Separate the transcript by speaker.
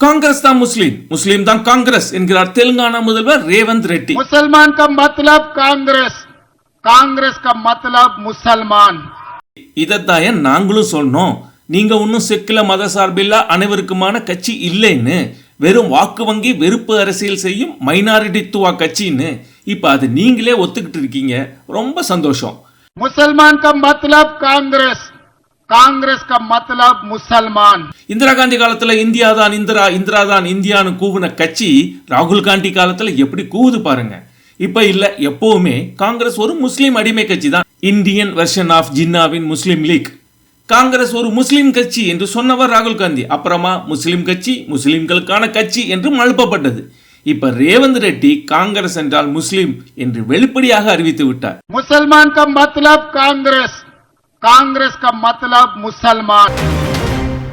Speaker 1: காங்கிரஸ் தான் முஸ்லீம், முஸ்லீம் தான் காங்கிரஸ் என்கிறார் தெலுங்கானா முதல்வர் ரேவந்த் ரெட்டி.
Speaker 2: முசல்மான் का मतलब कांग्रेस, कांग्रेस का मतलब मुसलमान.
Speaker 1: இதத்தான் நாங்களும் சொன்னோம். நீங்க ஒன்னும் செக்குல மத சார்பில்லா அனைவருக்குமான கட்சி இல்லைன்னு, வெறும் வாக்கு வங்கி வெறுப்பு அரசியல் செய்யும் மைனாரிட்டித்துவ கட்சின்னு இப்ப அது நீங்களே ஒத்துக்கிட்டு இருக்கீங்க. ரொம்ப சந்தோஷம்.
Speaker 2: मुसलमान का मतलब कांग्रेस, कांग्रेस का मतलब मुसलमान.
Speaker 1: இந்திரா காந்தி காலத்துல இந்தியா தான் இந்திரா, இந்திரா தான் இந்தியான்னு கூவுன கட்சி ராகுல் காந்தி காலத்துல எப்படி கூவுது பாருங்க. இப்ப இல்ல, எப்பவுமே காங்கிரஸ் ஒரு முஸ்லீம் அடிமை கட்சி தான். இந்தியன் வெர்ஷன் ஆஃப் ஜின்னாவின் முஸ்லீம் லீக். காங்கிரஸ் ஒரு முஸ்லீம் கட்சி என்று சொன்னவர் ராகுல் காந்தி. அப்புறமா முஸ்லீம் கட்சி, முஸ்லீம்களுக்கான கட்சி என்று மழுப்பப்பட்டது. இப்ப ரேவந்த் ரெட்டி காங்கிரஸ் என்றால் முஸ்லீம் என்று வெளிப்படையாக அறிவித்து விட்டார்.
Speaker 2: मुसलमान का मतलब कांग्रेस, कांग्रेस का मतलब मुसलमान.